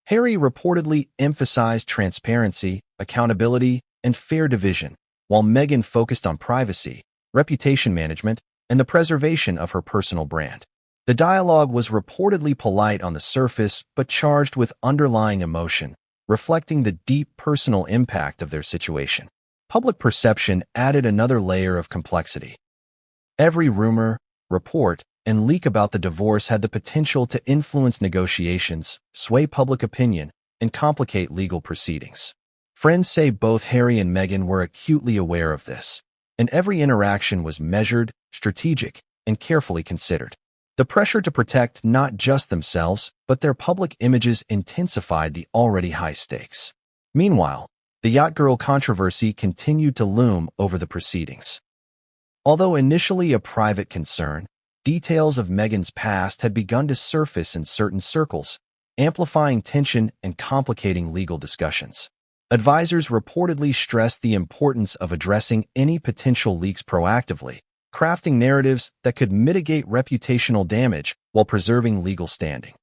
Harry reportedly emphasized transparency, accountability, and fair division, while Meghan focused on privacy, reputation management, and the preservation of her personal brand. The dialogue was reportedly polite on the surface but charged with underlying emotion, reflecting the deep personal impact of their situation. Public perception added another layer of complexity. Every rumor, report, and leak about the divorce had the potential to influence negotiations, sway public opinion, and complicate legal proceedings. Friends say both Harry and Meghan were acutely aware of this, and every interaction was measured, strategic, and carefully considered. The pressure to protect not just themselves, but their public images intensified the already high stakes. Meanwhile, the yacht girl controversy continued to loom over the proceedings. Although initially a private concern, details of Meghan's past had begun to surface in certain circles, amplifying tension and complicating legal discussions. Advisors reportedly stressed the importance of addressing any potential leaks proactively, crafting narratives that could mitigate reputational damage while preserving legal standing.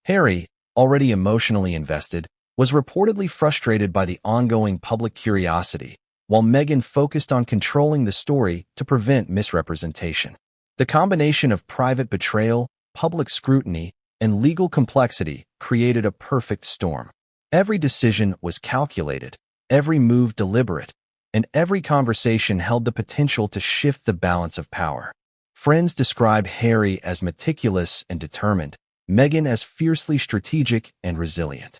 Harry, already emotionally invested, was reportedly frustrated by the ongoing public curiosity, while Meghan focused on controlling the story to prevent misrepresentation. The combination of private betrayal, public scrutiny, and legal complexity created a perfect storm. Every decision was calculated, every move deliberate, and every conversation held the potential to shift the balance of power. Friends describe Harry as meticulous and determined, Meghan as fiercely strategic and resilient.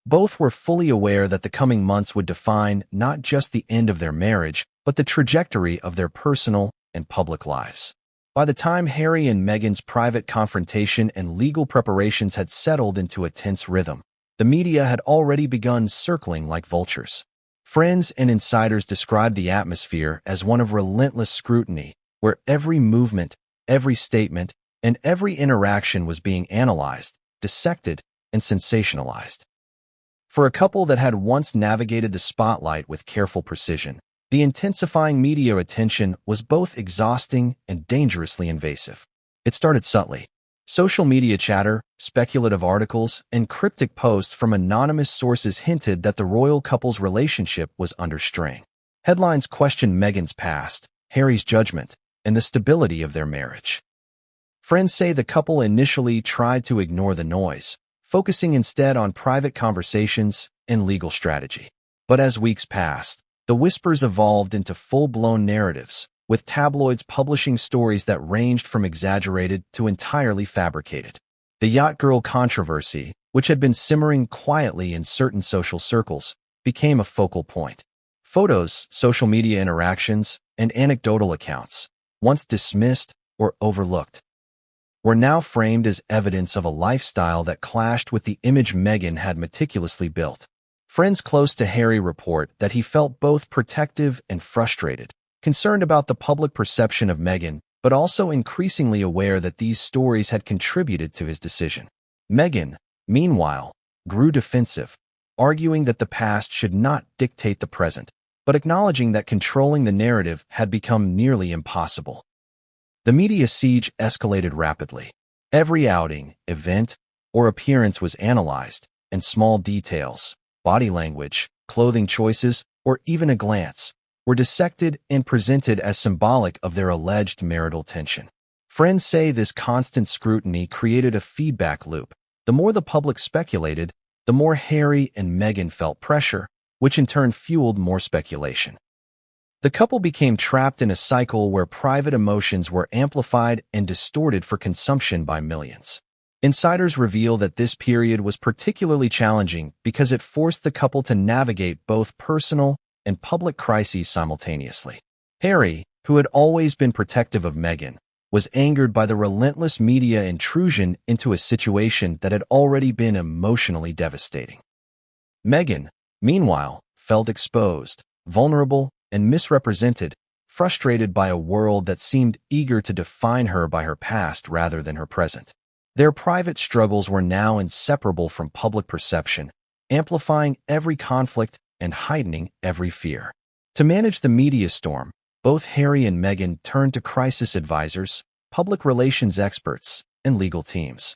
Both were fully aware that the coming months would define not just the end of their marriage, but the trajectory of their personal and public lives. By the time Harry and Meghan's private confrontation and legal preparations had settled into a tense rhythm, the media had already begun circling like vultures. Friends and insiders described the atmosphere as one of relentless scrutiny, where every movement, every statement, and every interaction was being analyzed, dissected, and sensationalized. For a couple that had once navigated the spotlight with careful precision, the intensifying media attention was both exhausting and dangerously invasive. It started subtly. Social media chatter, speculative articles, and cryptic posts from anonymous sources hinted that the royal couple's relationship was under strain. Headlines questioned Meghan's past, Harry's judgment, and the stability of their marriage. Friends say the couple initially tried to ignore the noise, focusing instead on private conversations and legal strategy. But as weeks passed, the whispers evolved into full-blown narratives, with tabloids publishing stories that ranged from exaggerated to entirely fabricated. The yacht girl controversy, which had been simmering quietly in certain social circles, became a focal point. Photos, social media interactions, and anecdotal accounts, once dismissed or overlooked, were now framed as evidence of a lifestyle that clashed with the image Meghan had meticulously built. Friends close to Harry report that he felt both protective and frustrated, concerned about the public perception of Meghan, but also increasingly aware that these stories had contributed to his decision. Meghan, meanwhile, grew defensive, arguing that the past should not dictate the present, but acknowledging that controlling the narrative had become nearly impossible. The media siege escalated rapidly. Every outing, event, or appearance was analyzed, and small details, body language, clothing choices, or even a glance, were dissected and presented as symbolic of their alleged marital tension. Friends say this constant scrutiny created a feedback loop. The more the public speculated, the more Harry and Meghan felt pressure, which in turn fueled more speculation. The couple became trapped in a cycle where private emotions were amplified and distorted for consumption by millions. Insiders reveal that this period was particularly challenging because it forced the couple to navigate both personal and public crises simultaneously. Harry, who had always been protective of Meghan, was angered by the relentless media intrusion into a situation that had already been emotionally devastating. Meghan, meanwhile, felt exposed, vulnerable, and misrepresented, frustrated by a world that seemed eager to define her by her past rather than her present. Their private struggles were now inseparable from public perception, amplifying every conflict and heightening every fear. To manage the media storm, both Harry and Meghan turned to crisis advisors, public relations experts, and legal teams.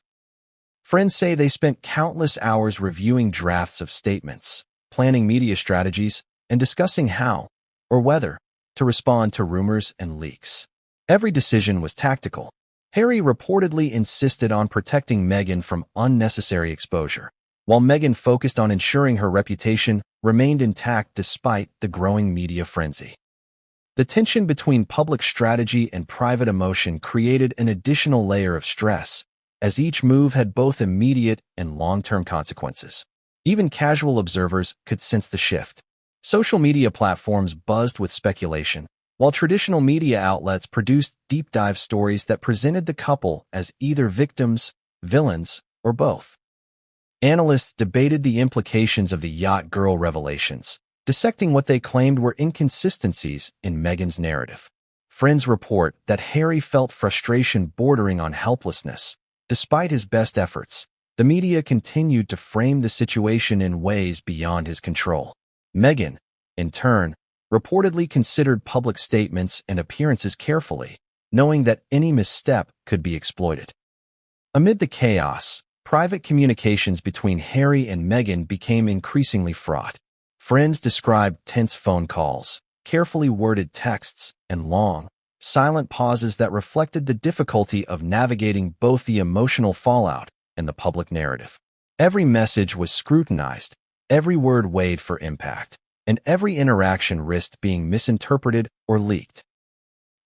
Friends say they spent countless hours reviewing drafts of statements, planning media strategies, and discussing how, or whether, to respond to rumors and leaks. Every decision was tactical. Harry reportedly insisted on protecting Meghan from unnecessary exposure, while Meghan focused on ensuring her reputation remained intact despite the growing media frenzy. The tension between public strategy and private emotion created an additional layer of stress, as each move had both immediate and long-term consequences. Even casual observers could sense the shift. Social media platforms buzzed with speculation, while traditional media outlets produced deep-dive stories that presented the couple as either victims, villains, or both. Analysts debated the implications of the yacht girl revelations, dissecting what they claimed were inconsistencies in Meghan's narrative. Friends report that Harry felt frustration bordering on helplessness. Despite his best efforts, the media continued to frame the situation in ways beyond his control. Meghan, in turn, reportedly considered public statements and appearances carefully, knowing that any misstep could be exploited. Amid the chaos, private communications between Harry and Meghan became increasingly fraught. Friends described tense phone calls, carefully worded texts, and long, silent pauses that reflected the difficulty of navigating both the emotional fallout and the public narrative. Every message was scrutinized, every word weighed for impact, and every interaction risked being misinterpreted or leaked.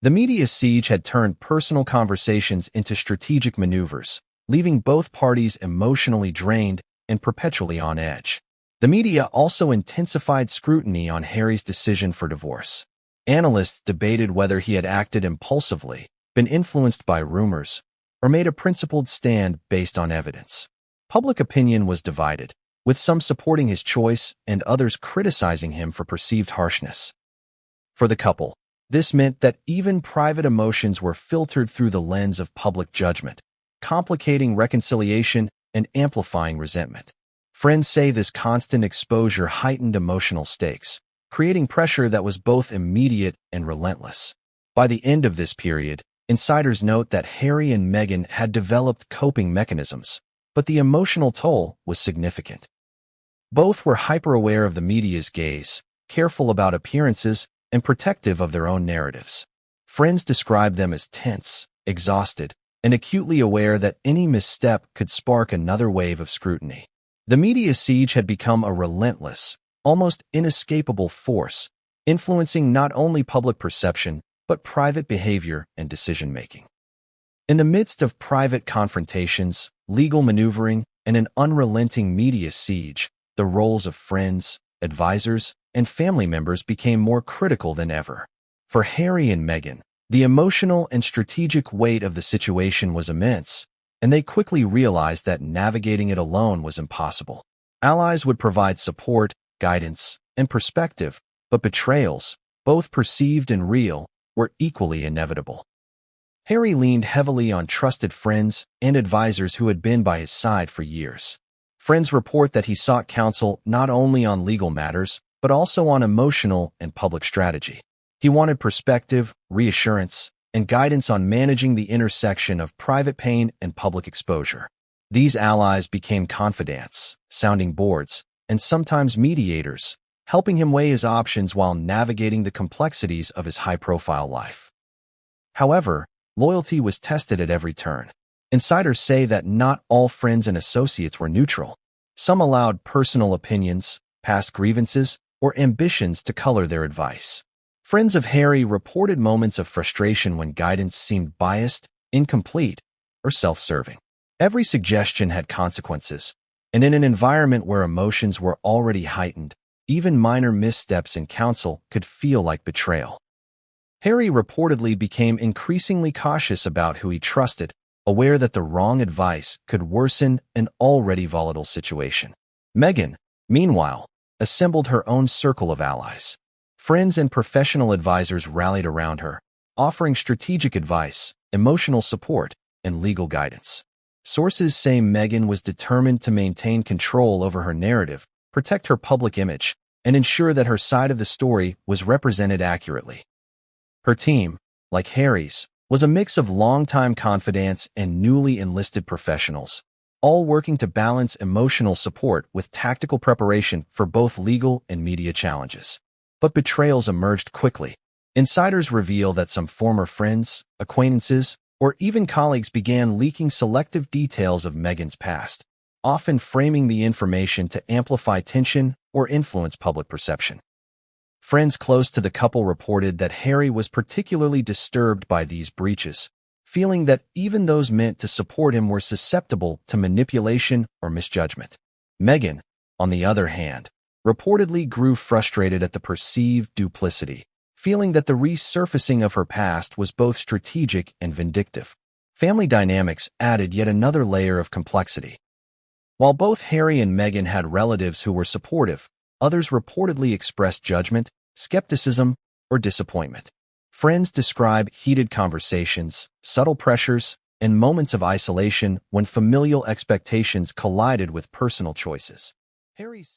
The media siege had turned personal conversations into strategic maneuvers, leaving both parties emotionally drained and perpetually on edge. The media also intensified scrutiny on Harry's decision for divorce. Analysts debated whether he had acted impulsively, been influenced by rumors, or made a principled stand based on evidence. Public opinion was divided, with some supporting his choice and others criticizing him for perceived harshness. For the couple, this meant that even private emotions were filtered through the lens of public judgment, complicating reconciliation and amplifying resentment. Friends say this constant exposure heightened emotional stakes, creating pressure that was both immediate and relentless. By the end of this period, insiders note that Harry and Meghan had developed coping mechanisms, but the emotional toll was significant. Both were hyper-aware of the media's gaze, careful about appearances, and protective of their own narratives. Friends described them as tense, exhausted, and acutely aware that any misstep could spark another wave of scrutiny. The media siege had become a relentless, almost inescapable force, influencing not only public perception, but private behavior and decision-making. In the midst of private confrontations, legal maneuvering, and an unrelenting media siege, the roles of friends, advisors, and family members became more critical than ever. For Harry and Meghan, the emotional and strategic weight of the situation was immense, and they quickly realized that navigating it alone was impossible. Allies would provide support, guidance, and perspective, but betrayals, both perceived and real, were equally inevitable. Harry leaned heavily on trusted friends and advisors who had been by his side for years. Friends report that he sought counsel not only on legal matters, but also on emotional and public strategy. He wanted perspective, reassurance, and guidance on managing the intersection of private pain and public exposure. These allies became confidants, sounding boards, and sometimes mediators, helping him weigh his options while navigating the complexities of his high-profile life. However, loyalty was tested at every turn. Insiders say that not all friends and associates were neutral. Some allowed personal opinions, past grievances, or ambitions to color their advice. Friends of Harry reported moments of frustration when guidance seemed biased, incomplete, or self-serving. Every suggestion had consequences, and in an environment where emotions were already heightened, even minor missteps in counsel could feel like betrayal. Harry reportedly became increasingly cautious about who he trusted, aware that the wrong advice could worsen an already volatile situation. Meghan, meanwhile, assembled her own circle of allies. Friends and professional advisors rallied around her, offering strategic advice, emotional support, and legal guidance. Sources say Meghan was determined to maintain control over her narrative, protect her public image, and ensure that her side of the story was represented accurately. Her team, like Harry's, was a mix of longtime confidants and newly enlisted professionals, all working to balance emotional support with tactical preparation for both legal and media challenges. But betrayals emerged quickly. Insiders reveal that some former friends, acquaintances, or even colleagues began leaking selective details of Meghan's past, often framing the information to amplify tension or influence public perception. Friends close to the couple reported that Harry was particularly disturbed by these breaches, feeling that even those meant to support him were susceptible to manipulation or misjudgment. Meghan, on the other hand, reportedly grew frustrated at the perceived duplicity, feeling that the resurfacing of her past was both strategic and vindictive. Family dynamics added yet another layer of complexity. While both Harry and Meghan had relatives who were supportive, others reportedly expressed judgment, skepticism, or disappointment. Friends describe heated conversations, subtle pressures, and moments of isolation when familial expectations collided with personal choices. Harry's